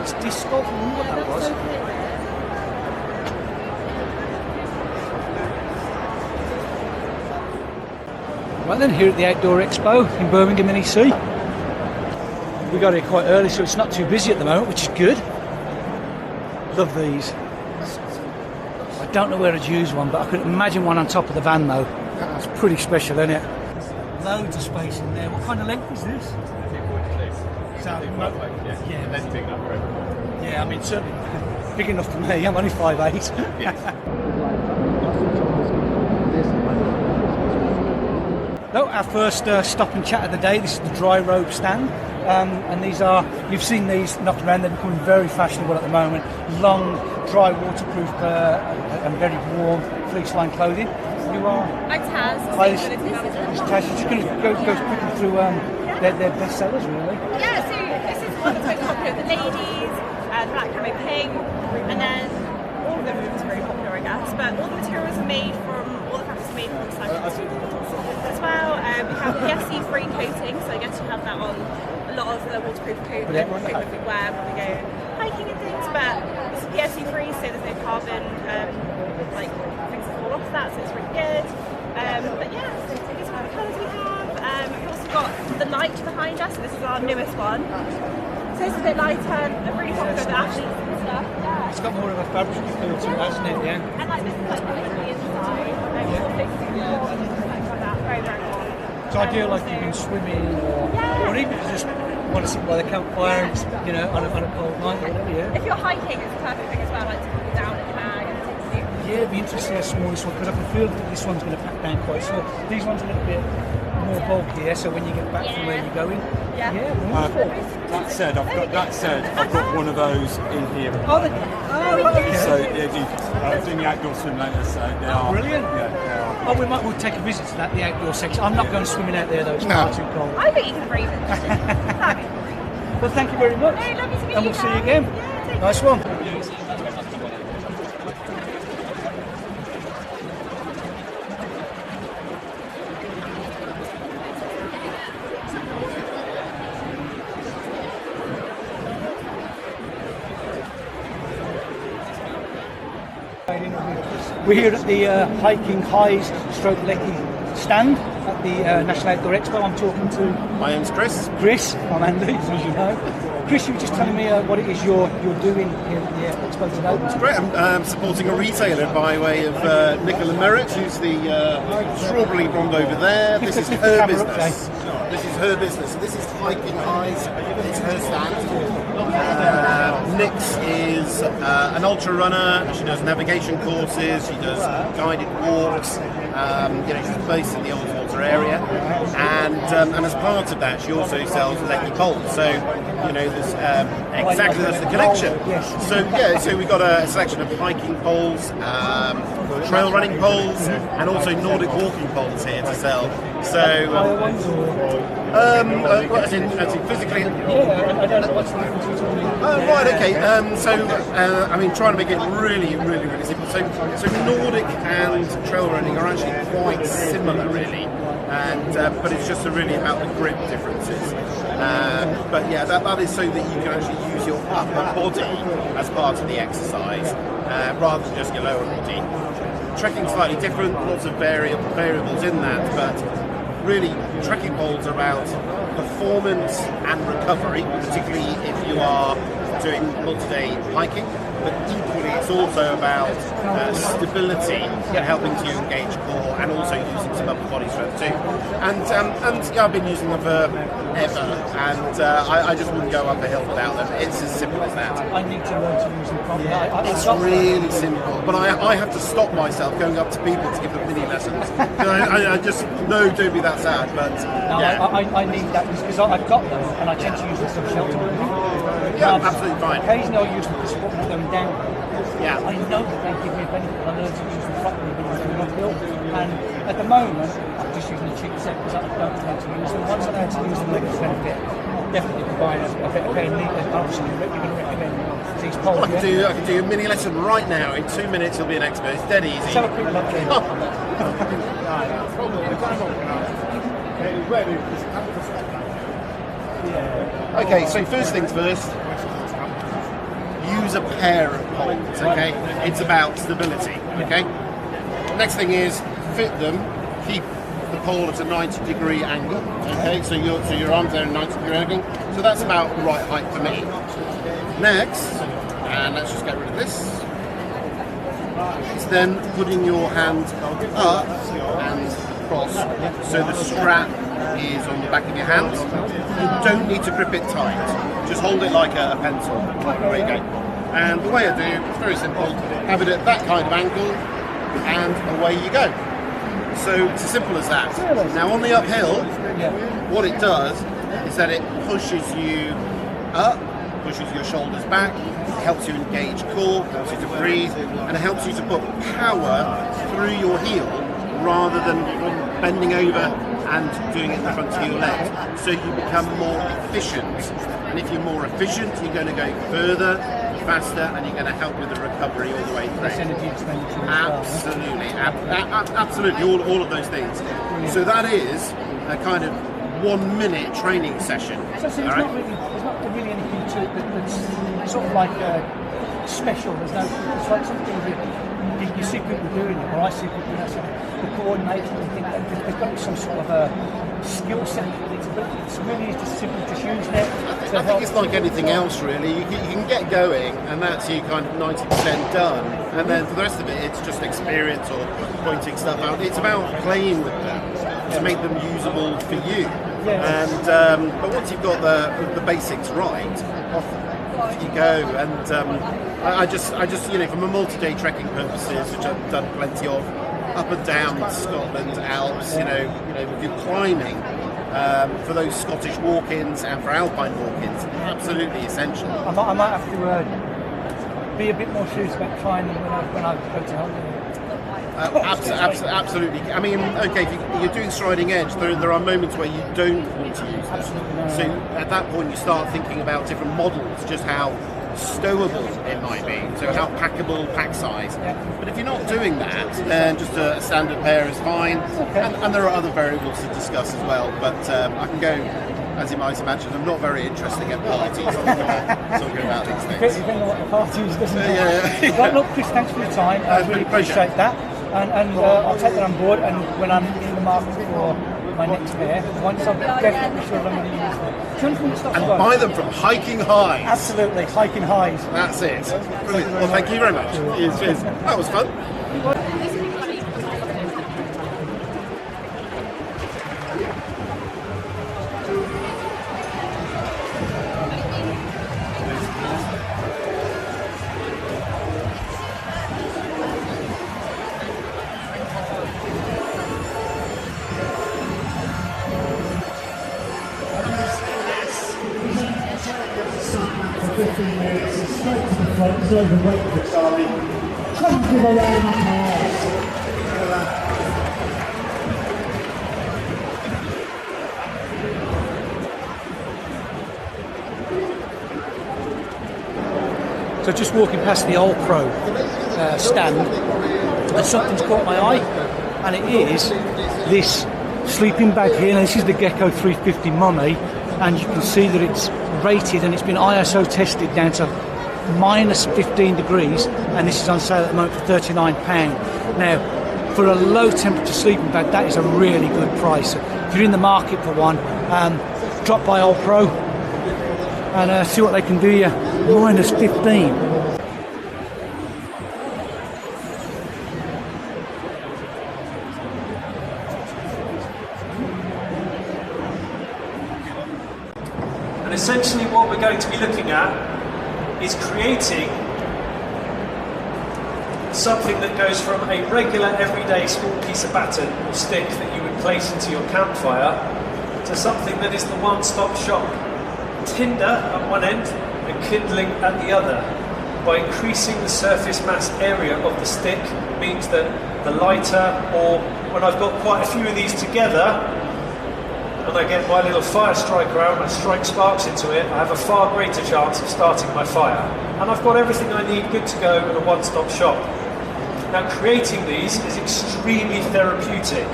It's disc golf, I wonder what that was. Right then, here at the Outdoor Expo in Birmingham in EC. We got here quite early, so it's not too busy at the moment, which is good. Love these. I don't know where I'd use one, but I could imagine one on top of the van though. That's pretty special, isn't it? Loads of space in there. What kind of length is this? Yeah, I mean certainly big enough for me. I'm only 5'8". So our first stop and chat of the day. This is the dry robe stand, and these are, you've seen these knocking around, they're becoming very fashionable at the moment. Long, dry, waterproof and very warm fleece line clothing. You are? I'm Taz. This Taz, you're just going to go quickly through their best sellers, really. Yeah, so this is one that's most popular, the ladies, black camo pink, and then all of them are very popular, I guess, but all the materials are made from, all the fabrics are made from recycled as well. We have PSC-free coating, so I guess you have that on a lot of the waterproof coat that we wear when we go hiking and things, but it's PSC-free, so there's no carbon, like things that fall off that, so it's really good. But yeah, these are the colours we have. We've also got the light behind us, so this is our newest one. So it's a bit lighter, really popular with athletes and stuff. Yeah. It's got more of a fabric feel to it, hasn't it? Yeah. And like this is like on the inside, very, very cool. It's ideal like you've been swimming or even if you just want to sit by the campfire, you know, on a cold night or whatever, yeah. If you're hiking, it's a perfect thing as well, like to put it down in your bag and things to do. Yeah, it'd be interesting how small this one, because I can feel that this one's going to pack down quite small. These ones are a little bit more bulkier, so when you get back from where you're going. Yeah. Wonderful. That said, I've got one of those in here. Okay. So yeah, doing the outdoor swim later, so they are brilliant. Yeah, they are. We'll take a visit to that, the outdoor section. I'm not going swimming out there though, it's far too cold. I bet you can brave it. That'd be great. Well, thank you very much. Hey, lovely to meet and you we'll see you guys. again. Yeah, take Nice one. We're here at the Hiking Highs stroke Leki stand at the National Outdoor Expo. I'm talking to... My name's Chris. Chris, I'm Andy, as you know. Chris, you were just telling me what it is you're doing here at the Expo today. It's great. I'm supporting a retailer by way of Nick and Gareth, who's the strawberry blonde over there. This is her business. This is her business. This is Hiking Highs. It's her stand. Nick's is an ultra runner. She does navigation courses. She does guided walks. She's based in the Oldsmith area, and as part of that, she also sells Leki poles. So there's exactly that's the connection. So we've got a selection of hiking poles, trail running poles, and also Nordic walking poles here to sell. So as in physically. I don't know what's the difference between. Right, okay. Trying to make it really, really, really simple. So Nordic and trail running are actually quite similar, really, and but it's just really about the grip differences. But yeah, that is so that you can actually use your upper body as part of the exercise, rather than just your lower body. Trekking's slightly different, lots of variables in that, but really trekking poles are about performance and recovery, particularly if you are doing multi-day hiking, but equally it's also about stability and helping to engage core and also using some upper body strength too. And I've been using them forever, and I just wouldn't go up a hill without them. It's as simple as that. I need to learn to use them properly. It's really simple, but I have to stop myself going up to people to give them mini lessons. I just, no, don't be that sad, but yeah. I need that because I've got them and I tend to use them for shelter. Yeah, absolutely fine. Occasionally I'll use them to support me going down. Yeah. I know that they give me a benefit. I learned to use them properly when I'm going uphill. And at the moment, I'm just using a cheap set because I don't know how to use them. Once I know how to use them, they can benefit. Definitely combine a better pair of neatness. Obviously, you're going to recommend these poles. I can do a mini lesson right now. In 2 minutes, you'll be an expert. It's dead easy. Let's have a quick look then. Okay, so first things first. use a pair of poles, okay? It's about stability, okay? Next thing is fit them, keep the pole at a 90-degree angle, okay? So your arms are at a 90-degree angle, so that's about the right height for me. Next, and let's just get rid of this, it's then putting your hand up and across, so the strap is on the back of your hand. You don't need to grip it tight, just hold it like a pencil. There you go. And the way I do, it's very simple, have it at that kind of angle, and away you go. So it's as simple as that. Now on the uphill, what it does is that it pushes you up, pushes your shoulders back, helps you engage core, helps you to breathe, and it helps you to put power through your heel rather than bending over and doing it in front of your leg. So you become more efficient. And if you're more efficient, you're going to go further, faster, and you're going to help with the recovery all the way through. Energy expenditure. Absolutely, absolutely, all of those things. So that is a kind of 1 minute training session. So there's not really anything to it that's sort of like special. There's no, it's like something that you see people doing it, or I see people doing it. So the coordination, I think that there's got to be some sort of a skill set. It's really just simply just using it. I think it's like anything else, really. You can get going, and that's you kind of 90% done, and then for the rest of it, it's just experience or pointing stuff out. It's about playing with them to make them usable for you. And but once you've got the basics right, off you go. And I just from a multi-day trekking purposes, which I've done plenty of, up and down Scotland, Alps, with your climbing. For those Scottish walk-ins and for Alpine walk-ins, absolutely essential. I might have to be a bit more serious about climbing when I go to help you. Absolutely. I mean, okay, if you're doing striding edge, there are moments where you don't want to use them. So at that point, you start thinking about different models, just how stowable it might be, so how packable, pack size. But if you're not doing that, then just a standard pair is fine. And there are other variables to discuss as well, but I can go, as you might imagine, I'm not very interesting at parties talking about these things. You don't know what the parties doesn't Well, look, Chris, thanks for your time. I really appreciate that. And I'll take that on board, and when I'm in the market for my next pair, once I'm definitely sure I'm going to use them. And buy them from Hiking Highs. Absolutely, Hiking Highs. That's it. Brilliant. Well, thank you very much. Cheers. That was fun. So just walking past the Olpro stand, and something's caught my eye, and it is this sleeping bag here. Now, this is the Gecko 350 Mummy, and you can see that it's rated and it's been ISO tested down to minus 15 degrees, and this is on sale at the moment for £39. Now, for a low temperature sleeping bag, that is a really good price. If you're in the market for one, drop by Olpro and see what they can do you. Minus 15. And essentially what we're going to be looking at is creating something that goes from a regular everyday small piece of batten or stick that you would place into your campfire to something that is the one-stop shop. Tinder at one end and kindling at the other. By increasing the surface mass area of the stick means that the lighter, or when I've got quite a few of these together and I get my little fire striker out and I strike sparks into it, I have a far greater chance of starting my fire. And I've got everything I need good to go in a one-stop shop. Now, creating these is extremely therapeutic,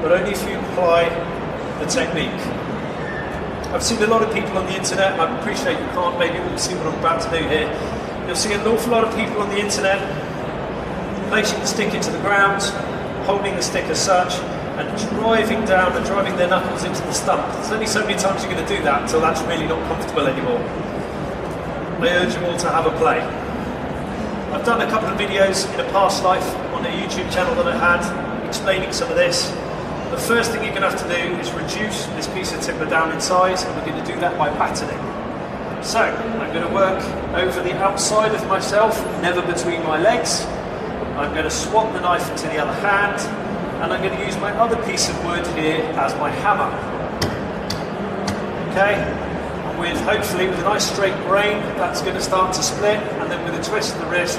but only if you apply the technique. I've seen a lot of people on the internet, and I appreciate you can't maybe all see what I'm about to do here, You'll see an awful lot of people on the internet placing the stick into the ground, holding the stick as such, and driving down and driving their knuckles into the stump. There's only so many times you're going to do that until that's really not comfortable anymore. I urge you all to have a play. I've done a couple of videos in a past life on a YouTube channel that I had explaining some of this. The first thing you're going to have to do is reduce this piece of timber down in size, and we're going to do that by patterning. So, I'm going to work over the outside of myself, never between my legs. I'm going to swap the knife into the other hand, and I'm going to use my other piece of wood here as my hammer. Okay, and hopefully with a nice straight grain, that's going to start to split, and then with a twist of the wrist,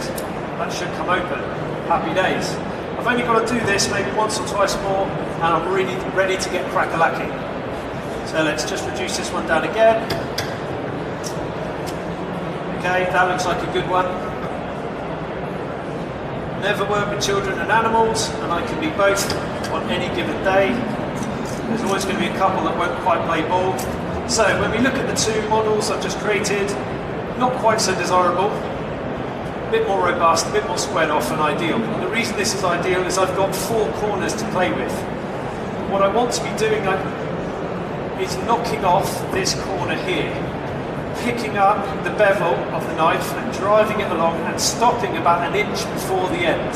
that should come open. Happy days. I've only got to do this maybe once or twice more, and I'm really ready to get crack-a-lacking. So let's just reduce this one down again. Okay, that looks like a good one. Never work with children and animals, and I can be both on any given day. There's always going to be a couple that won't quite play ball. So when we look at the two models I've just created, not quite so desirable, a bit more robust, a bit more squared off and ideal. And the reason this is ideal is I've got 4 corners to play with. What I want to be doing is knocking off this corner here, picking up the bevel of the knife and driving it along and stopping about an inch before the end.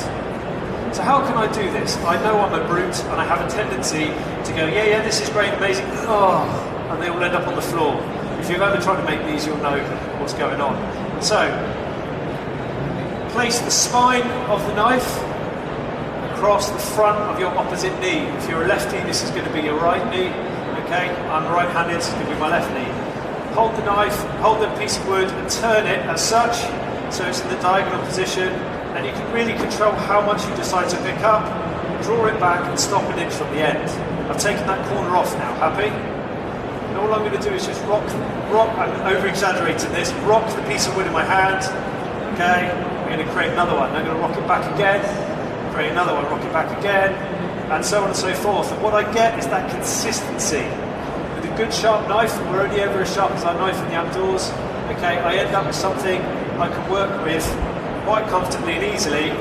So how can I do this? I know I'm a brute and I have a tendency to go, yeah, this is great, amazing, and they all end up on the floor. If you've ever tried to make these, you'll know what's going on. So, place the spine of the knife across the front of your opposite knee. If you're a lefty, this is going to be your right knee. Okay, I'm right-handed, so it's going to be my left knee. Hold the knife, hold the piece of wood and turn it as such, so it's in the diagonal position, and you can really control how much you decide to pick up, draw it back and stop an inch from the end. I've taken that corner off now, happy? And all I'm going to do is just rock, I'm over-exaggerating this, rock the piece of wood in my hand, okay, I'm going to create another one, I'm going to rock it back again, create another one, rock it back again, and so on and so forth. And what I get is that consistency. With a good sharp knife, and we're only ever as sharp as our knife in the outdoors, okay, I end up with something I can work with quite comfortably and easily.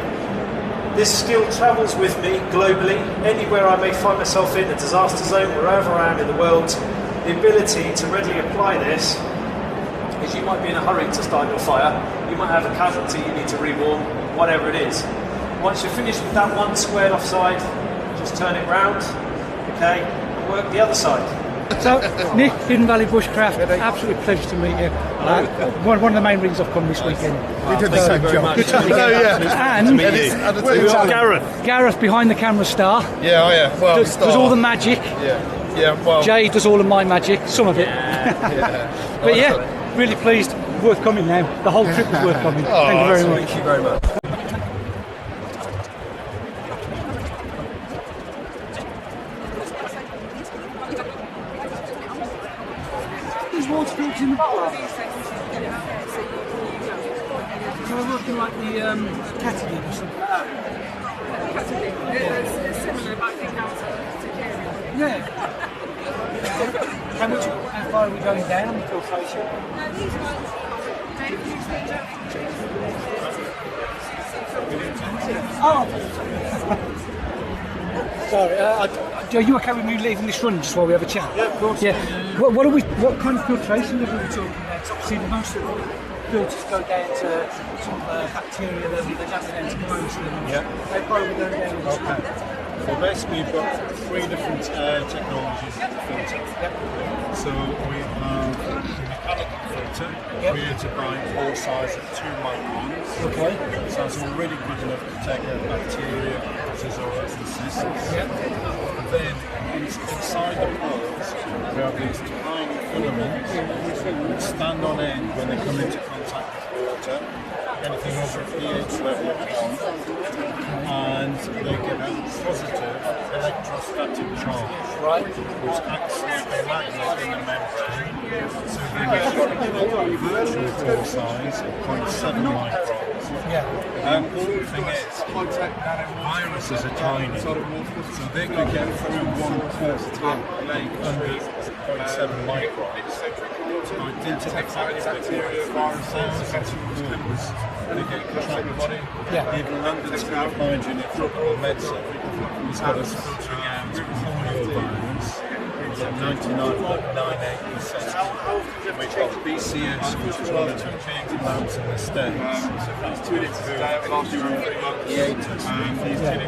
This skill travels with me globally, anywhere I may find myself in a disaster zone, wherever I am in the world. The ability to readily apply this is you might be in a hurry to start your fire, you might have a casualty you need to rewarm, whatever it is. Once you're finished with that one squared off side, just turn it round, okay, and work the other side. So, Nick, in Valley Bushcraft, absolutely a pleasure to meet you. One of the main reasons I've come this weekend. We did the same job. Good to meet you. And Gareth behind the camera star. Yeah. Well, does all the magic. Yeah. Well, Jay does all of my magic, some of it. But yeah, really pleased. Worth coming now. The whole trip was worth coming. Thank you very much. Thank you very much. There's water filters in the bottle. So we're looking like the category or something like that. It's similar, but I think that's a caravan. Yeah. How far are we going down on the filtration? No, these ones, don't use these. Oh! Sorry, are you okay with me leaving this run just while we have a chat? Yeah, of course. Yeah. What kind of filtration are we talking about? Obviously, most of the filters go down to some bacteria that they don't down to most of them. Yeah. How far are we going down? Okay. Well, basically, we've got 3 different technologies of the filter. Yep. So we have the mechanical filter, created by pore size of 2 microns. Okay. So it's already good enough to take out bacteria, protozoa, and cysts. Yep. And then inside the pores, we have these tiny filaments which stand on end when they come into contact with water, anything over a pH level of 1, and they get a positive electrostatic charge, which acts like a magnet in the membrane. So they get a virtual pore size of 0.7 microns. And the thing is, viruses are tiny, so they can get through one pore like under 0.7 microns. It's like feed into the fact that there are thousands of worms that get control of body. Yeah. Even under the skin of hygiene or medicine, it's got us filtering out all your bones. 99.98%. We've got BCS, which is one of the big labs in the States.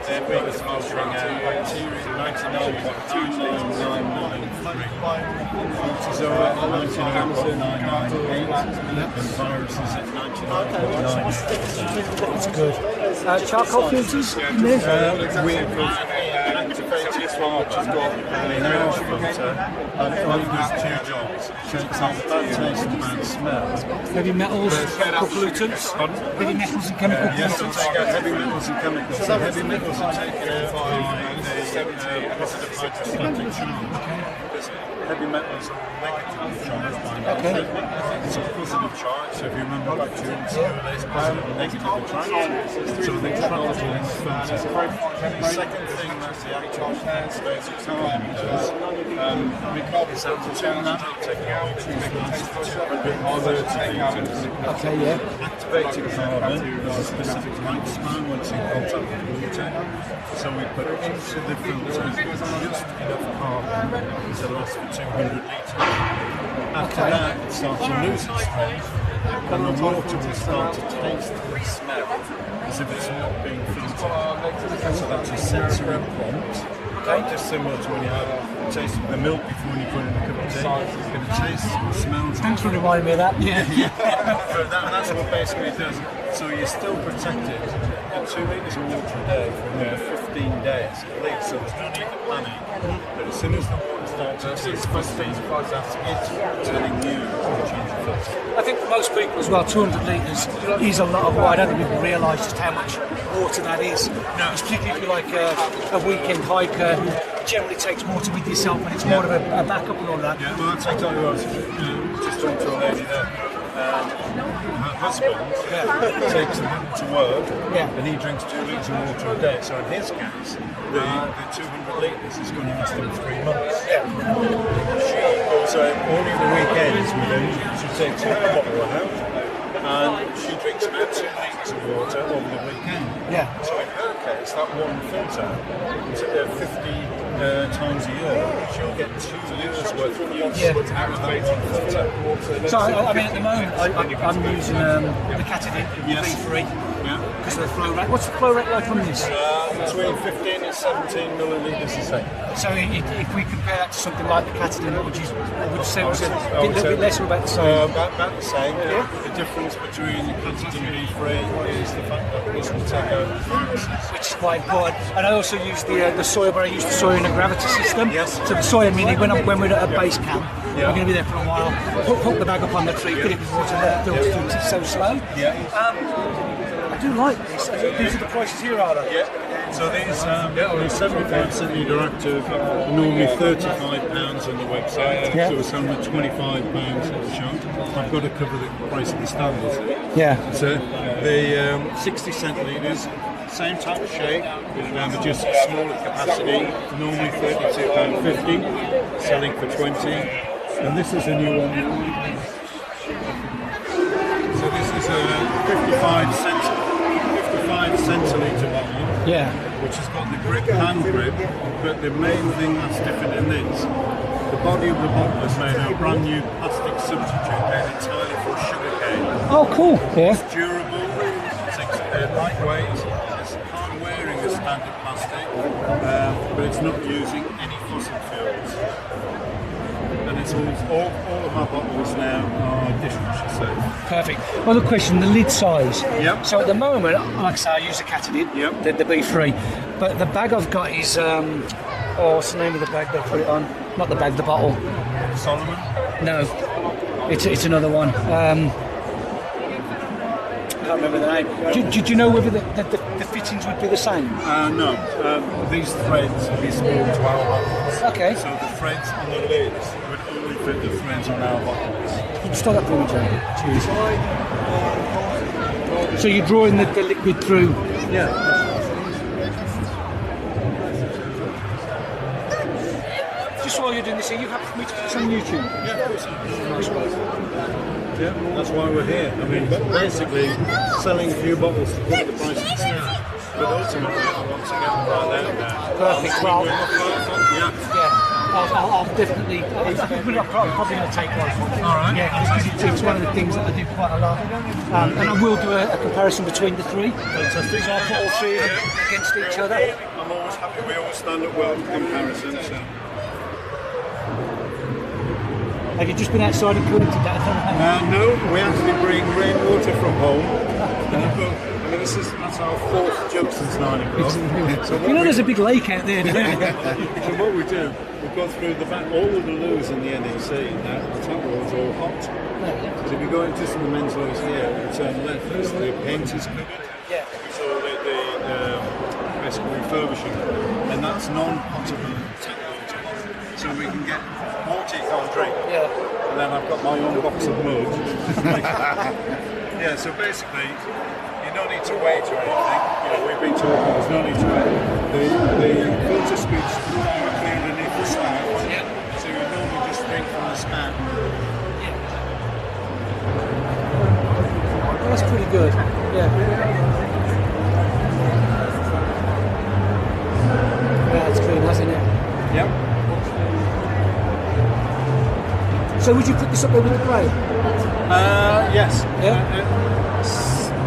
Their biggest filtering out bacteria 99.99993, protozoa at 99.998, and viruses at 99.9%. That's good. Charcoal filters in there? We've activated farm, which has got an air filter, and it only does two jobs. Takes out the bad taste and bad smell. Heavy metals, chemical pollutants. Heavy metals and chemical Yes, pollutants. it'll take out heavy metals and chemicals. So heavy metals are taken out by the positive hydrostatic charge. Heavy metals are negatively charged by nature. It's a positive charge, so if you remember back to your it's positive and negative charge. So they travel in the filter. The second thing that the actual static carbon does is that the two nano technology lasts for 230 liters. Okay, yeah. Activated carbon has a specific lifespan once in contact with water. So we put into the filter just enough carbon to last for 200 litres. After that, it starts to lose its strength, and the water will start to taste and smell as if it's not being filtered. So that's a sensory prompt. Just similar to when you have a taste of the milk before you put in a cup of tea. You're going to taste and smell. Thanks for reminding me of that. Yeah. But that's what basically it does. So you're still protected at 2 litres of water a day for another 15 days at least. So there's no need to panic. But as soon as the water starts to taste fuzzy, that's it telling you to change the filter. I think for most people as well, 200 litres is a lot of water. I don't think people realise just how much water that is. No. Particularly if you're like a weekend hiker who generally takes water with yourself and it's more of a backup and all that. Yeah, well, that's exactly what I was just talking to a lady there. Her husband takes them to work and he drinks 2 litres of water a day. So in his case, the 200 litres is going to last him 3 months. She goes only the weekends with him. She takes a bottle out and she drinks about 2 litres of water over the weekend. Yeah. So in her case, that one filter is 50 times a year. She'll get 2 years worth of use out of that one filter. So, I mean, at the moment, I'm using the Catadin V3 because of the flow rate. What's the flow rate like on this? Between 15 and 17 millilitres a second. So, if we compare that to something like the Catadin, would you say it was a little bit less or about the same? About the same. The difference between the Catadin V3 is the fact that it doesn't take out viruses. Which is quite important. And I also use the soil, but I use the soil in a gravity system. Yes. So the soil mini, when we're at a base camp, we're going to be there for a while. Hook the bag up on the tree, fill it with water, let it build through. It's so slow. I do like this. These are the prices here, are they? Yeah. So these are 75 centilitre active, normally £35 on the website. Yeah. So we're selling at £25 at the shop. I've got to cover the price of the standards. Yeah. So the 60 centilitres. Same type of shape, but just smaller capacity, normally £32.50, selling for 20. And this is a new one. So this is a 55 centilitre bottle, which has got the grip, hand grip, but the main thing that's different in this, the body of the bottle is made of a brand new plastic substitute made entirely from sugarcane. Oh, cool. Yeah. It's durable, it's lightweight. The standard plastic, but it's not using any fossil fuels. And it's all of our bottles now are dishwasher safe. Perfect. Well, the question, the lid size. Yep. So at the moment, like I say, I use the Catadin, the B3, but the bag I've got is, what's the name of the bag they put it on? Not the bag, the bottle. Solomon? No, it's another one. I can't remember the name. Do you know whether the fittings would be the same? No. These threads will be small to our bottles. Okay. So the threads on the lids would only fit the threads on our bottles. Can you start that for me, Joe? Cheers. So you're drawing the liquid through? Yeah. Just while you're doing this, are you happy for me to put this on YouTube? Yeah, of course. Yeah, that's why we're here. I mean, but basically, selling a few bottles to put the price of staff, but ultimately, I want to get the brand out there. Perfect. Well, Yeah. I'll definitely. I'm probably going to take one. All right. Yeah, because it's one of the things that I do quite a lot. And I will do a comparison between the three. Fantastic. So I'll put all three of them against each other. I'm always happy. We always stand up well for comparison. So. Have you just been outside and collected that? No, we actually bring rainwater from home. I mean, that's our 4th jug since 9 o'clock. So there's a big lake out there. So what we do, we go through the back, all of the loos in the NEC, now the top rows are all hot. So if you go into some of the men's loos here, you turn left, the paint is covered. Yeah. So the basically refurbishing, and that's non-potable technology. So we can get water you can't drink. Yeah. And then I've got my own box of mud. Yeah, so basically, you don't need to wait or anything. You know, we've been talking, there's no need to wait. The filter scoops directly underneath the spout. Yeah. So you normally just drink from the spout. Well, that's pretty good. Yeah. Yeah, it's clean, hasn't it? Yep. So would you put this up there with the grey? Yes. Yeah.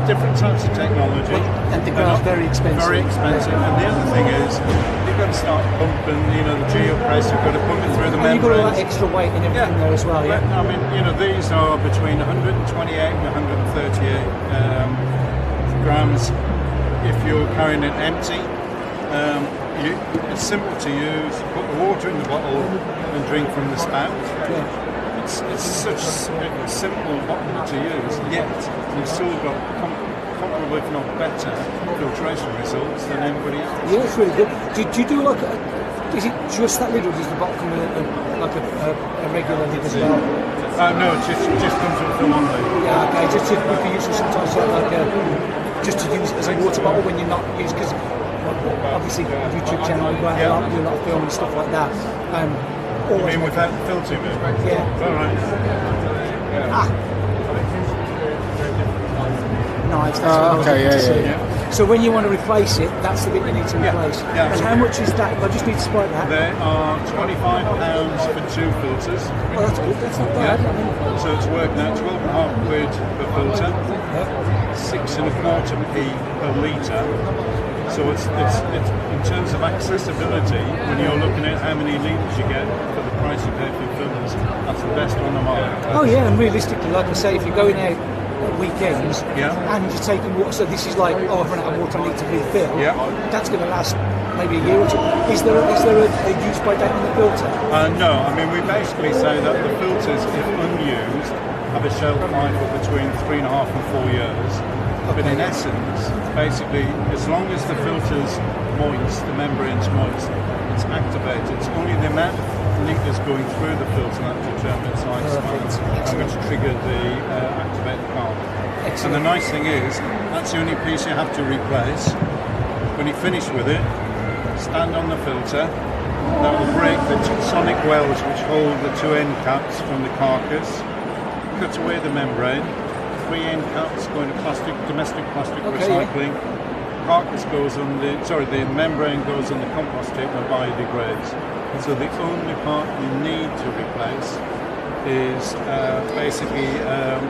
Different types of technology. And the grey's very expensive. Very expensive. And the other thing is, you've got to start pumping, the geopress, you've got to pump it through the membranes. And you've got all that extra weight and everything there as well, yeah? I mean, these are between 128 and 138 grams if you're carrying it empty. It's simple to use. Put the water in the bottle and drink from the spout. Yeah. It's such a simple bottle to use, yet you've still got comparable, if not better, filtration results than anybody else. Yeah, it's really good. Do you do like is it just that lid, or does the bottle come with a regular lid as well? No, it just comes with a full-on lid. Yeah, okay. Just if we can use it sometimes just to use it as a water bottle when you're not used, because obviously YouTube channel, we do a lot of film and stuff like that. You mean without filtering it? Yeah. All right. Nice. That's okay, Yeah. So when you want to replace it, that's the bit you need to replace. Yeah. And how much is that? I just need to spike that. There are £25 for 2 filters. Oh, that's good. That's not bad. So it's working out £12.5 per filter, 6.25p per litre. So it's in terms of accessibility, when you're looking at how many litres you get for the price you pay for your filters, that's the best on the market. Oh yeah, and realistically, like I say, if you're going out at weekends and you're taking water, so this is like, I've run out of water, I need to refill. Yeah. That's going to last maybe a year or two. Is there a use by date on the filter? No, I mean we basically say that the filters, if unused, have a shelf life of between 3.5 and 4 years. But in essence, basically, as long as the filter's moist, the membrane's moist, it's activated. It's only the amount of litres going through the filter that determines lifespan, which trigger the activated part. And the nice thing is, that's the only piece you have to replace. When you finish with it, stand on the filter. That will break the sonic wells which hold the 2 end caps from the carcass. Cut away the membrane. 3 end caps going to domestic plastic recycling. Carcass goes on the membrane goes on the compost heap and biodegrades. So the only part you need to replace is basically 100%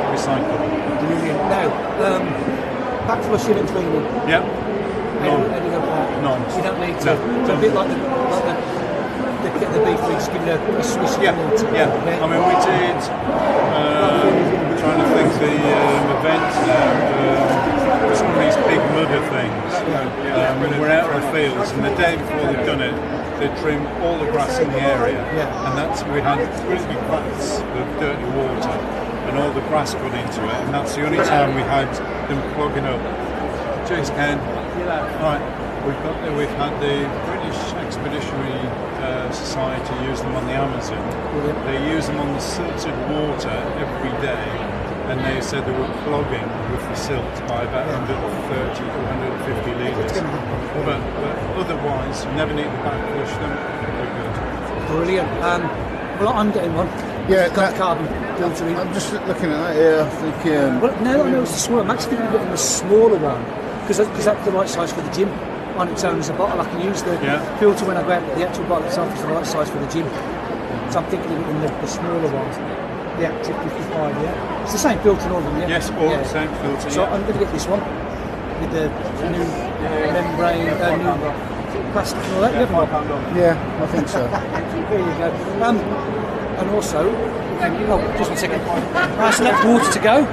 recyclable. Brilliant. Now, back flushing and cleaning. Yeah. None. You don't need to. So a bit like the beef leagues, give it a swish. Yeah. I mean, we did. Trying to think the event now. Some of these big mudder things. We're out in the fields, and the day before they've done it, they trim all the grass in the area, and we had really big vats of dirty water, and all the grass got into it, and that's the only time we had them clogging up. Cheers, Ken. Right, we've had the British Expeditionary Society use them on the Amazon. They use them on the silted water every day, and they said they were clogging with the silt by about 130 to 150 litres. But otherwise, you never need to back flush them. They're good. Brilliant. Well, I'm getting one. Yeah, It's got that- carbon filter in. I'm just looking at that here. I think. Well, no, it's the smaller. I'm actually going to get the smaller one because that's the right size for the gym on its own as a bottle. I can use the filter when I go out, but the actual bottle itself is the right size for the gym. So I'm thinking of it in the smaller ones. The Active 55, yeah. It's the same filter in all of them, yeah? Yes, all the same filter. So I'm going to get this one with the new membrane, new plastic and all that. You have one? Yeah, I think so. There you go. And also, just 1 second. So that's water to go.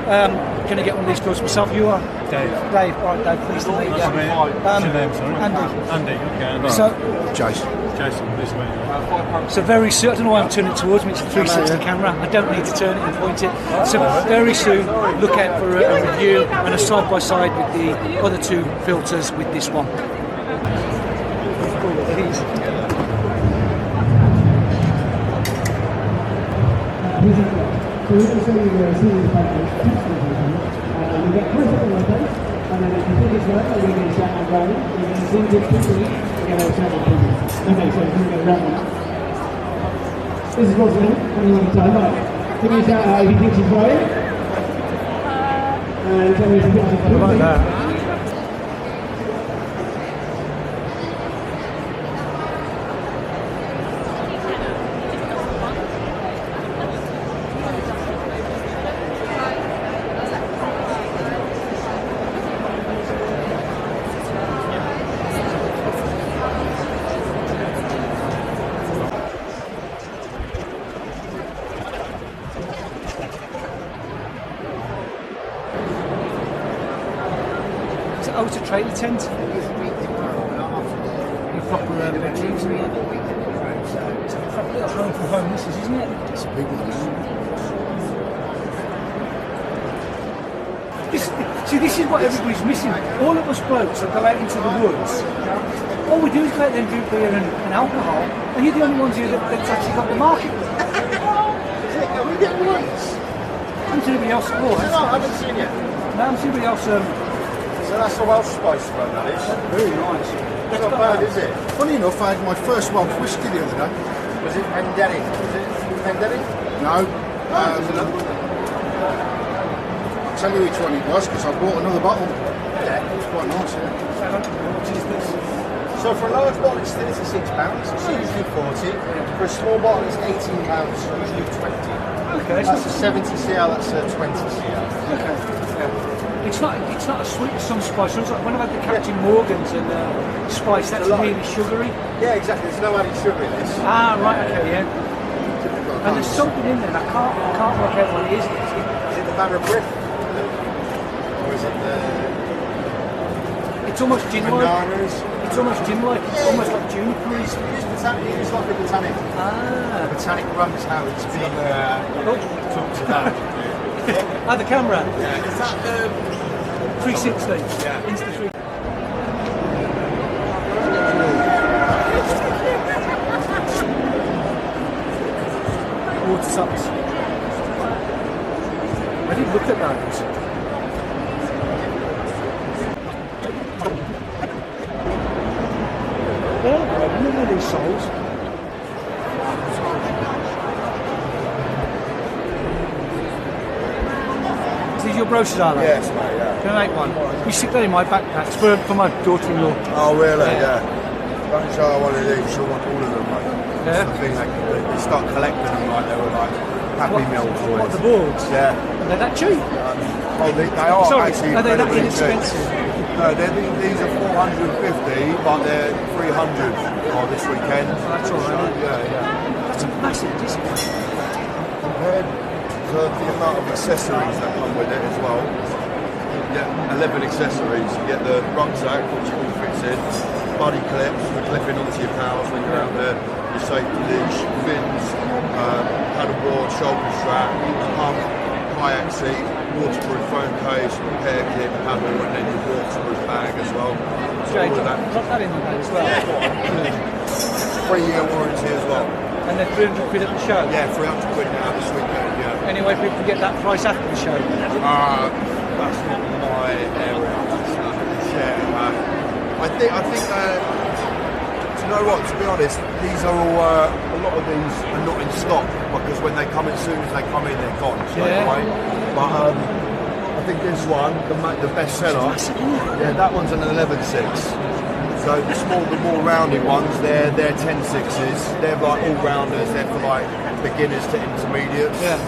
Going to get one of these filters myself. You are? Dave. Dave, all right, Dave, pleased to meet you. What's your name, sorry? Andy. Andy, okay. So, Jason. Jason, pleased to meet you. so very soon, I don't know why I'm turning it towards me, it's a 360 camera, I don't need to turn it and point it. So very soon, look out for a review and a side-by-side with the other two filters with this one. So we can show you the series package, you get press on the page, and then if you think it's right, we're going to start and roll. We're going to see this picture, we're going to start and put it. Okay, so we're going to run one. This is what's in it, and you want to time out. Give me a shout out if you think she's right. And tell me if you think she's right. Like that. Oh, it's a trailer tent. The proper bedrooms in there. It's a proper little home for homeless, isn't it? It's a big one, isn't it? See, this is what everybody's missing. All of us blokes that go out into the woods, all we do is go out there and drink beer and alcohol, and you're the only ones here that's actually got the market. Are we getting lights? I haven't seen anybody else score. No, I haven't seen it. No, I haven't seen anybody else. So that's a Welsh spice one, that is. Very nice. It's not bad, is it? Funny enough, I had my first Welsh whiskey the other day. Was it Penderyn? Was it Penderyn? No. I'll tell you which one it was, because I bought another bottle. Yeah. It's quite nice, yeah. What is this? So for a large bottle it's £36, it's usually 40. For a small bottle it's £18, usually 20. Okay, That's a 70 CL, that's a 20 CL. Okay. Yeah. It's not as sweet as some spice. It's like when I've had the Captain Morgan's and spice, that's really sugary. Yeah, exactly. There's no added sugar in this. Ah, right, okay, yeah. And there's something in there, I can't work out what it is. Is it the Vibram? Or is it the It's almost gin-like. bananas? It's almost gin-like. It's almost like juniper. It's like a botanic. Ah. Botanic rum is how it's been talked about. Ah, the camera. Yeah. Is that 360. Yeah. Insta3. Water socks. I didn't look at those. Yeah, I remember these souls. These your brochures, are they? Yes, mate, yeah. Can I make one? We stick that in my backpack. It's for my daughter-in-law. Oh, really? Yeah. Don't show her one of these, she'll want all of them, mate. Yeah. That's the thing, they start collecting them like they were like Happy Meal toys. What, the boards? Yeah. Are they that cheap? They are Sorry, actually are they that incredibly cheap. inexpensive? No, these are 450, but they're 300 this weekend. Oh, that's all right. Yeah. That's a massive discount. Compared to the amount of accessories that come with it as well. You get 11 accessories. You get the rucksack, which all fits in, buddy clips for clipping onto your pals when you're out there, your safety leash, fins, paddleboard, shoulder strap, pump, kayak seat, waterproof phone case, repair kit, paddle, and then your waterproof bag as well. So Jay, all of that. drop that in the bag as well. 3-year warranty as well. And they're 300 quid at the show? Yeah, 300 quid now this weekend, yeah. Anyway, people can get that price after the show. That's not my area. Yeah, I think to you know what? To be honest, these are all a lot of these are not in stock because when they come in, as soon as they come in, they're gone straight away. But I think this one, the best seller, yeah, that one's an 11.6. So the more rounded ones, they're 10.6s. They're like all rounders. They're for like beginners to intermediates. Yeah.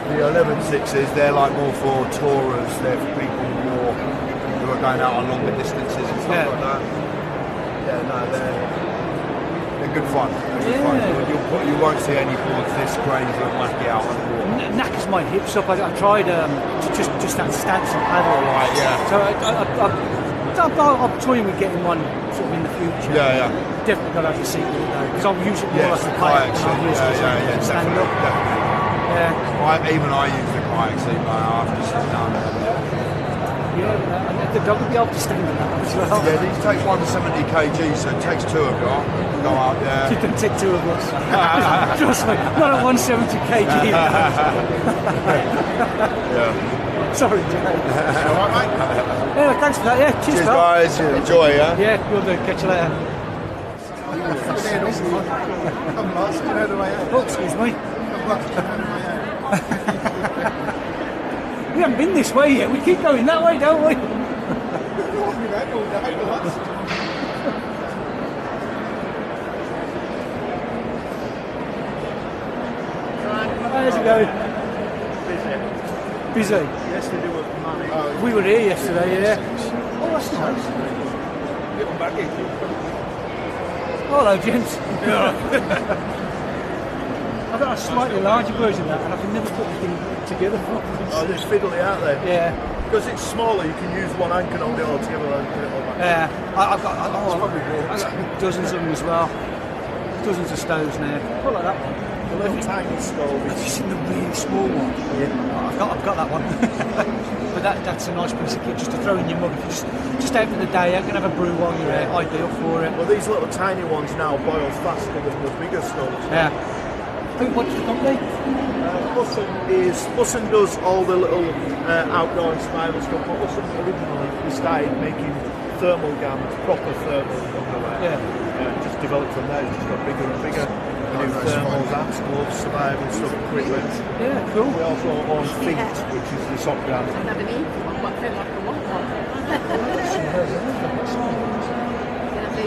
The 11.6s, they're like more for tourers. They're for people more who are going out on longer distances and stuff like that. Yeah, no, they're good fun. They're good fun. You won't see any boards this crazy and wacky out on the board. Knackers my hips up. I tried just that stance and paddle. Right, yeah. So I'm toying with getting one sort of in the future. Yeah. Definitely got to have a seat with it though, because I'll use it more like a kayak kayak. seat. Stand up. Definitely. Yeah. Even I use the kayak seat, but I have to sit down there. Yeah, and the dog will be able to stand in that as well. Yeah, these take 170 kg, so it takes two of you. Go out there. You can take two of us. Trust me, not at 170 kg. Yeah. Sorry, Jay. Alright, mate. Yeah, thanks for that. Yeah, cheers, Cheers, pal. guys. Enjoy, yeah? Yeah, we'll do. Catch you later. I'm lost. You know the way out. Oh, excuse me. We haven't been this way yet. We keep going that way, don't we? How's it going? Busy. Yesterday was money. We were here yesterday, yeah. Oh, that's nice. Little baggage. Hello, gents. I've got a slightly larger version of that, and I can never put the thing together. Oh, there's fiddly out there. Yeah. Because it's smaller, you can use one hand and hold it all together and put it all back. Yeah. I've got dozens of them as well. Dozens of stoves now. Quite like that one. The little tiny stove. Have you seen the really small one? Yeah. I've got that one. But that's a nice piece of kit just to throw in your mug. Just out for the day, I'm going to have a brew while you're there. Ideal for it. Well, these little tiny ones now boil faster than the bigger stoves. Yeah. What's the company? Ussin does all the little outdoor inspired stuff, but Ussin originally started making thermal gowns, proper thermal underwear. Yeah. Just developed from there, it's just got bigger and bigger. We do thermals, hats, gloves, survival stuff, equipment. Yeah, cool. We also own Feet, which is the sock gown.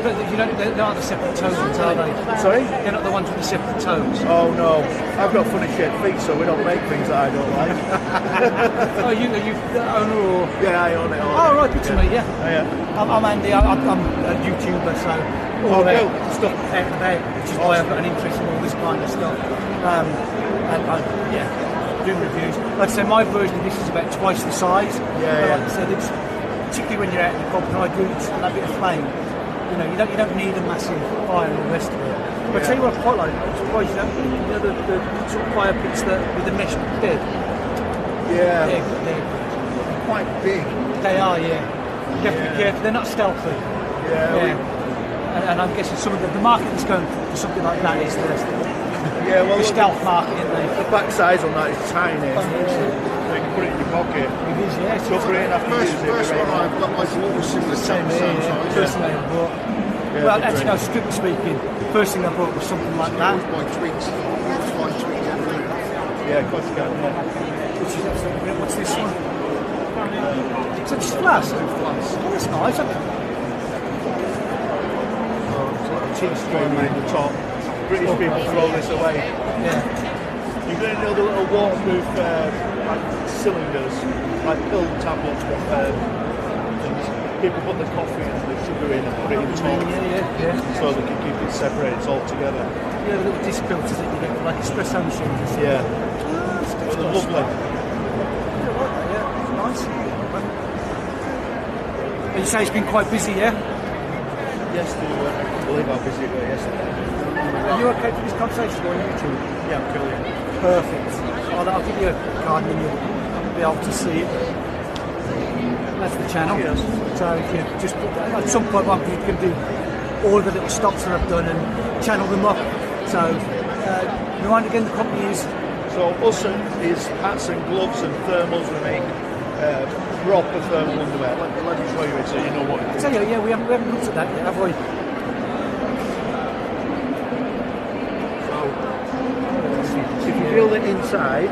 But they're not the separate toes ones, are they? Sorry? They're not the ones with the separate toes. Oh no, I've got funny shaped feet, so we don't make things that I don't like. Oh, you owner or? Yeah, I own it all. Oh, right, good to meet you. Yeah. I'm Andy, I'm a YouTuber, so all cool. stuff out and about, which is why I've got an interest in all this kind of stuff. Doing reviews. Like I say, my version of this is about twice the size. But like I said, it's particularly when you're out in the pub, and I do that bit of flame. You know, you don't need a massive fire and all the rest of it. But I tell you what I quite like, I'm surprised you know the sort of fire pits that with the mesh bed. Yeah. They're quite big. They are, yeah. Definitely careful. They're not stealthy. Yeah. And I'm guessing some of the market that's going for something like that is the stealth market, isn't they? The back size on that is tiny. So you can put it in your pocket. It is, yeah. Go for it after First one I've got my daughter's similar Same here, yeah. Personally, I bought. Well, actually, no, strictly speaking, the first thing I bought was something like that. My tweets. That's my tweet. Yeah, of course you can. Which is absolutely, what's this one? So just flask? Oh, that's nice. Cheese string in the top. British people throw this away. Yeah. You're going to know the little waterproof cylinders, like pill tablets, things. People put the coffee and the sugar in and put it in top. Yeah. So they can keep it separated all together. Yeah, the little disc filters that you get for like espresso machines. Yeah. Oh, They're lovely. I like that, yeah. It's nice. And you say it's been quite busy, yeah? Yesterday, I can't believe how busy it was yesterday. Are you okay for this conversation on YouTube? Yeah, I'm cool. Perfect. I'll give you a card and you'll be able to see it. That's the channel. Yes. So if you just put that, at some point you can do all the little stops that I've done and channel them up. So remind again the company is. So Ussin is hats and gloves and thermals. We make proper thermal underwear. Let me show you it so you know what it is. So yeah, we haven't looked at that yet, have we? inside,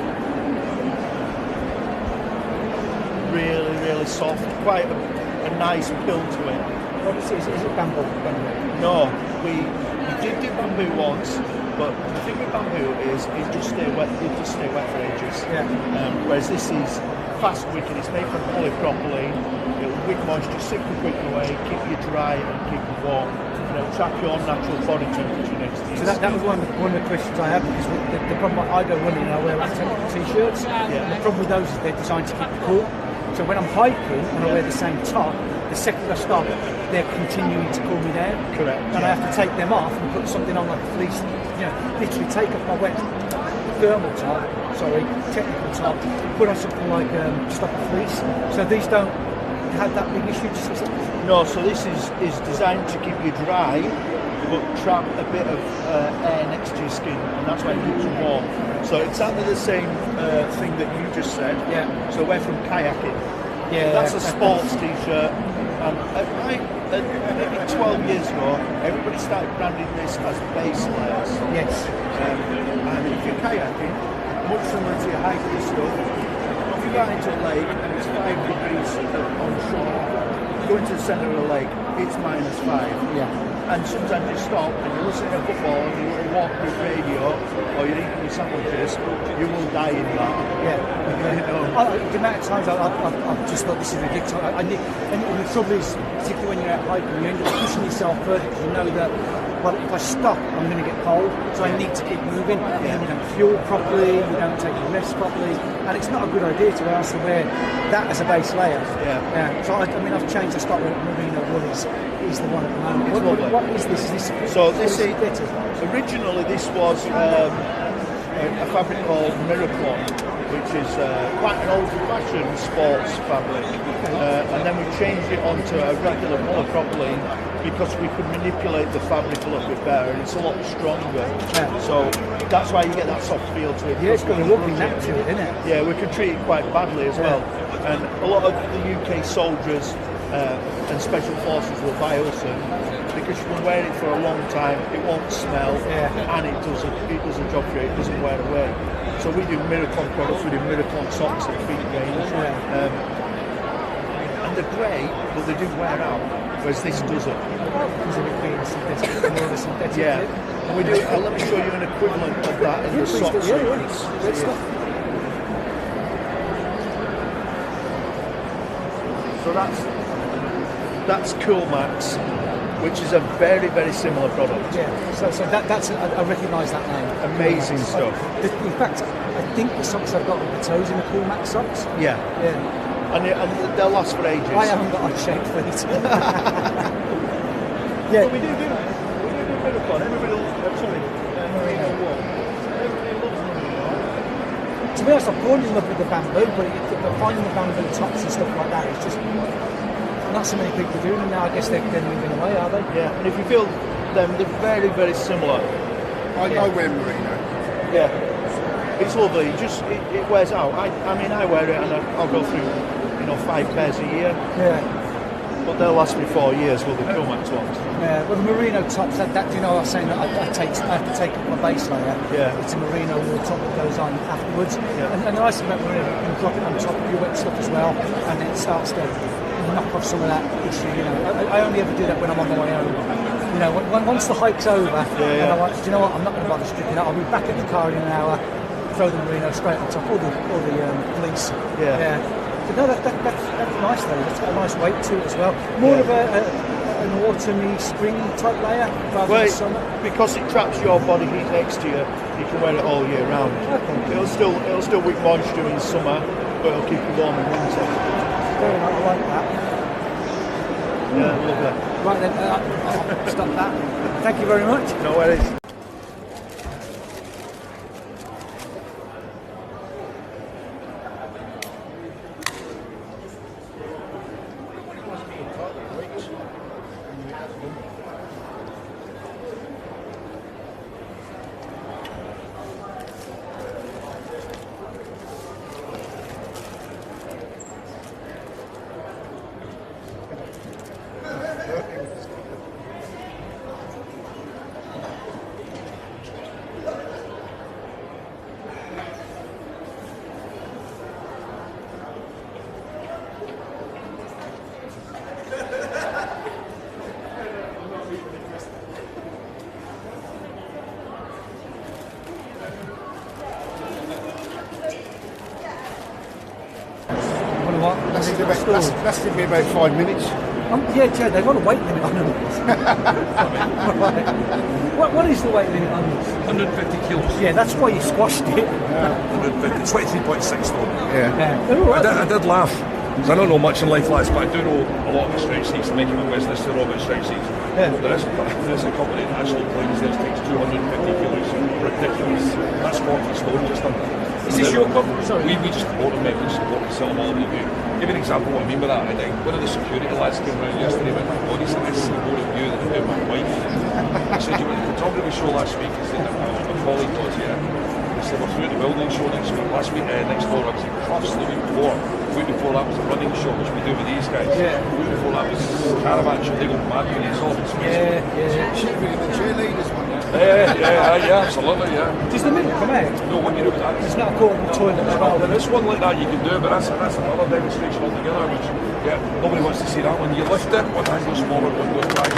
really soft, quite a nice build to it. What is it bamboo? No, we did do bamboo once, but the thing with bamboo is it just stay wet. It just stay wet for ages. Yeah. Whereas this is fast wicking. It's made from polypropylene. It'll wick moisture super quick away, keep you dry and keep you warm. And it'll trap your natural body temperature next to you. So that was one of the questions I had, because the problem I go running, I wear like technical t-shirts. Yeah. And the problem with those is they're designed to keep you cool. So when I'm hiking and I wear the same top, the second I stop, they're continuing to cool me down. Correct. And I have to take them off and put something on like a fleece, literally take off my wet thermal top, technical top, put on something like just like a fleece. So these don't have that big issue. No, so this is designed to keep you dry, but trap a bit of air next to your skin, and that's why it keeps you warm. So exactly the same thing that you just said. Yeah. So we're from kayaking. Yeah. That's a sports t-shirt. And maybe 12 years ago, everybody started branding this as base layers. Yes. And if you're kayaking, much similar to your hiking stuff, if you go into a lake and it's 5 degrees on shore, go into the centre of the lake, it's -5. Yeah. And sometimes you stop and you're listening to football and you want to walk with radio or you're eating your sandwiches, you will die in that. Yeah. You The amount of times I've just thought this is ridiculous. And the trouble is, particularly when you're out hiking, you end up pushing yourself further because you know that, well, if I stop, I'm going to get cold, so I need to keep moving. Yeah. And you don't fuel properly, you don't take your rest properly, and it's not a good idea to also wear that as a base layer. Yeah. So I've changed the stock with merino wool is the one at the moment. What is this? Originally this was a fabric called Miraclon, which is quite an old-fashioned sports fabric, and then we changed it onto a regular polypropylene because we could manipulate the fabric a little bit better, and it's a lot stronger. Yeah. So that's why you get that soft feel to it. Yeah, it's got a lovely neck to it, isn't it? Yeah, we can treat it quite badly as well, and a lot of the UK soldiers and special forces will buy Ussin because you can wear it for a long time, it won't smell, and it does a job for you, it doesn't wear away. So we do Miraclon products, we do Miraclon socks and feet range, and they're great, but they do wear out, whereas this doesn't. Because of it being synthetic, more of a synthetic. Yeah, and we do. Let me show you an equivalent of that in the socks. Great stuff. So that's Cool Max, which is a very, very similar product. Yeah, so that's I recognise that name. Amazing stuff. In fact, I think the socks I've got with the toes in the Cool Max socks. Yeah. And they'll last for ages. I haven't got shaped feet. Yeah. But we do Miraclon. Everybody loves merino wool. Everybody loves merino. To be honest, I've fallen in love with the bamboo, but finding the bamboo tops and stuff like that is just not so many people doing them now. I guess they're moving away, are they? Yeah, and if you feel them, they're very, very similar. I wear merino. Yeah, it's lovely. It wears out. I wear it and I'll go through 5 pairs a year. Yeah. But they'll last me 4 years. Will the Cool Max ones? Yeah. Well, the merino tops. I was saying that I have to take up my base layer. Yeah. It's a merino wool top that goes on afterwards. Yeah. And the nice thing about merino, you can drop it on top of your wet stuff as well, and it starts to knock off some of that issue. I only ever do that when I'm on my own. Once the hike's over, and I'm like, do you know what? I'm not going to bother stripping it. I'll be back at the car in an hour. Throw the merino straight on top, all the fleece. Yeah. But no, that's nice though. It's got a nice weight to it as well. More of an autumny, spring type layer rather than summer. Because it traps your body heat next to you, you can wear it all year round. Okay. It'll still wick moisture in summer, but it'll keep you warm in winter. Very nice. I like that. Yeah, lovely. Right then, I'll stop that. Thank you very much. No worries. what? Lasted me about 5 minutes. Yeah, they've got a weight limit on them. Right. What is the weight limit on this? 150 kilos. Yeah, that's why you squashed it. 150, 23.6 stone. Yeah. They're all right. I did laugh, because I don't know much in life like this, but I do know a lot of stretch seats. I'm making a business to Robe stretch seats. Yeah. There is a company that actually claims theirs takes 250 kilos. Ridiculous. That's 40 stone just under. Is this your company? Sorry. We just support them, we support them, sell them all over the UK. Give you an example what I mean by that. I think one of the security lads came around yesterday with my body, said, I see more of you than I do my wife. I said, you were at the photography show last week. He said, my colleague was, yeah. He said, we're through the building show next week. Last week, next door, I was in Crofts the week before. The week before that was a running show, which we do with these guys. Yeah. The week before that was a caravan show. They go mad when it's all. Yeah. Should be the cheerleaders one. Yeah, absolutely, yeah. Does the milk come out? No, what you do with that is It's not a portable toilet as well. there's one like that you can do, but that's another demonstration altogether, which, yeah, nobody wants to see that one. You lift it, one hand goes forward, one goes back.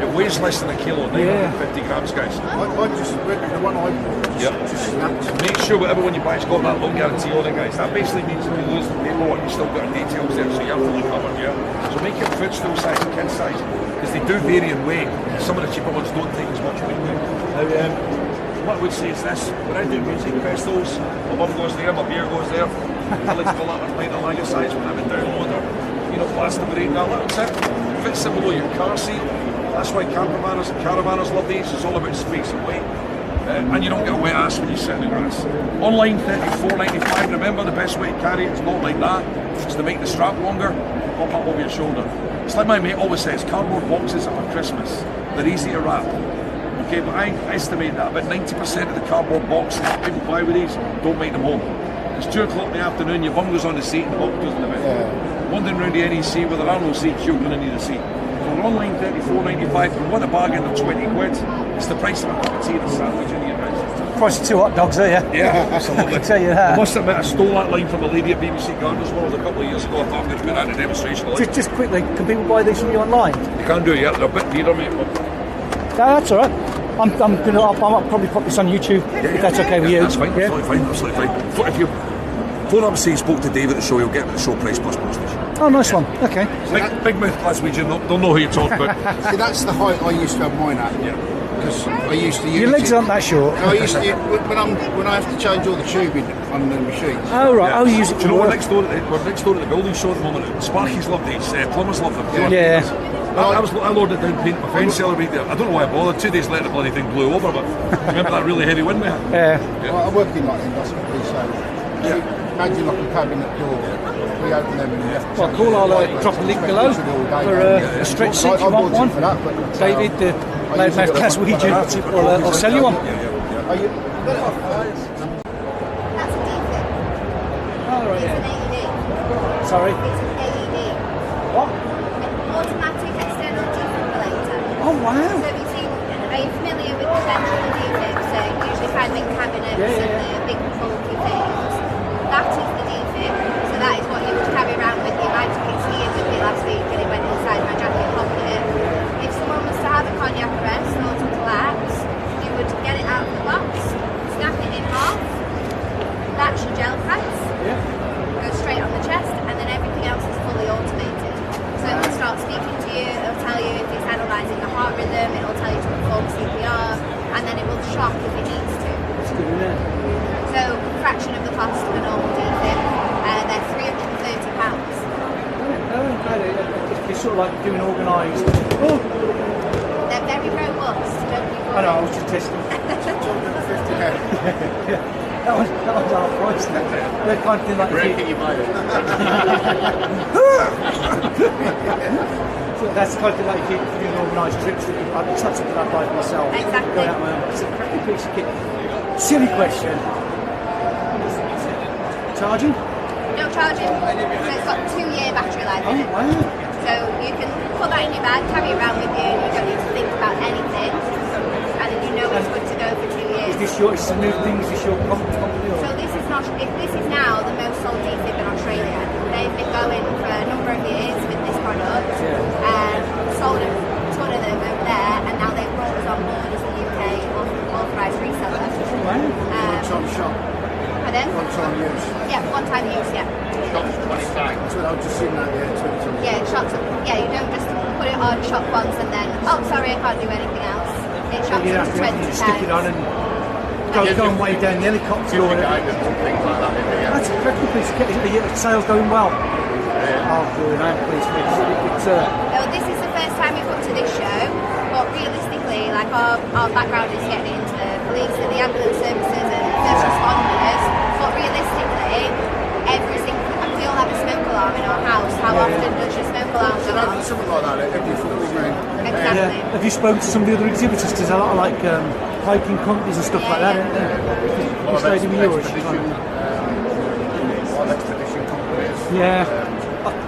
It weighs less than a kilo, 950 grams, guys. I just read the one I bought. Yep. Just snapped. Make sure whatever one you buy has got that loan guarantee on it, guys. That basically means if you lose the paperwork, you've still got details there, so you're fully covered, yeah? So make your footstool size and kid size, because they do vary in weight. Some of the cheaper ones don't take as much weight. Now, what I would say is this: when I do music festivals, my mum goes there, my beer goes there. I like to fill up a pint of lager size when I'm in downloader. You know, blast the brain down, that's it. Fits it below your car seat. That's why campervaners and caravanners love these. It's all about space and weight. And you don't get a wet ass when you sit in the grass. Online, $34.95. Remember, the best way to carry it is not like that. It's to make the strap longer, pop up over your shoulder. It's like my mate always says, cardboard boxes are for Christmas. They're easy to wrap. Okay, but I estimate that about 90% of the cardboard boxes that people buy with these don't make them home. It's 2 o'clock in the afternoon, your bum goes on the seat and the box goes in the bed. Yeah. Wandering around the NEC where there are no seats, you're going to need a seat. So we're online $34.95, but what a bargain of 20 quid. It's the price of a cup of tea and a sandwich in your house. Price of 2 hot dogs, are you? Yeah, absolutely. I can tell you that. I must admit, I stole that line from a lady at BBC Gardeners World a couple of years ago. I thought I'm going to put that in a demonstration. Just quickly, can people buy these from you online? You can do it, yeah. They're a bit dearer, mate. But No, that's all right. I'll probably put this on YouTube if that's okay with you. That's fine, Yeah? absolutely fine. If you phone up and say you spoke to David at the show, you'll get the show price plus postage. Oh, nice one. Okay. Big mouth Glaswegian, don't know who you're talking about. See, that's the height I used to have mine at. Yeah. Because I used to use Your legs it. aren't that short. No, I used to when I have to change all the tubing on the machines. Oh, right. Yeah. Oh, you use it Do to you know work. we're next door at the building show at the moment. Sparkies love these, plumbers love them. Yeah. I loaded down paint my fence cellar there. I don't know why I bothered. 2 days later the bloody thing blew over, but remember that really heavy wind we had? Yeah. Well, I work in like industry, so imagine like a cabinet door. We open them and you have to Well, cool. I'll drop a link below for a stretch seat. You want one? For that, but, David, the loudmouth Glaswegian, I'll sell you one. Are you? That's a defib. Oh, right, It's yeah. an AED. Sorry. It's an AED. What? Automatic external defibrillator. Oh, wow. So you see, are you familiar with the central defib? So usually found in cabinets and the big bulky things. That is the defib. So that is what you would carry around with you. I took it skiing with me last week and it went inside my jacket pocket. If someone was to have a cardiac arrest or to collapse, you would get it out of the box, snap it in half, latch your gel pants, go straight on the chest, and then everything else is fully automated. So it will start speaking to you, it will tell you if it's analysing the heart rhythm, it will tell you to perform CPR, and then it will shock if it needs to. That's good, isn't it? So fraction of the cost of a normal defib, they're £330. It's sort of like doing organised. Oh, They're very robust, don't you I worry. know, I was just testing. That was our price. They're kind of thing like Where can you buy it? So that's the kind of thing like if you're doing organised trips. It's not something I buy for myself. Exactly. Going out my own. It's a cracking piece of kit. Silly question. Charging? No charging. So it's got 2-year battery life in it. Oh, wow. So you can put that in your bag, carry it around with you, you don't need to think about anything, and then you know it's good to go for 2 years. Is this a new thing? Is this your company? So this is now the most sold defib in Australia. They've been going for a number of years with this product, sold a ton of them over there, and now they've brought us on board as a UK authorised reseller. Wow. Tom shop. Pardon? One-time use. Yeah, one-time use, yeah. Shots when it's back. That's what I was just seeing that, yeah. Yeah, shots. Yeah, you don't just put it on, shot once, and then, oh, sorry, I can't do anything else. It shots You up have to 20 to stick it on and go and way down the helicopter. Or guidance and things like that in here. That's a critical piece of kit. Are your sales going well? Oh, good. I'm pleased with it. Well, this is the first time we've come to this show, but realistically, like our background is getting into the police and the ambulance services and first responders, but realistically, we all have a smoke alarm in our house. How often does your smoke alarm go off? Something like that every 40 grand. Exactly. Yeah. Have you spoken to some of the other exhibitors? There's a lot of like hiking companies and stuff like that, isn't there? You stayed in yours. Expedition companies. Yeah.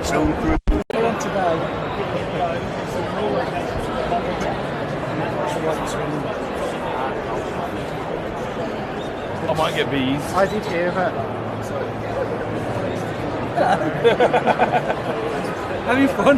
Film crew. Today. I might get bees. I did hear that. Having fun.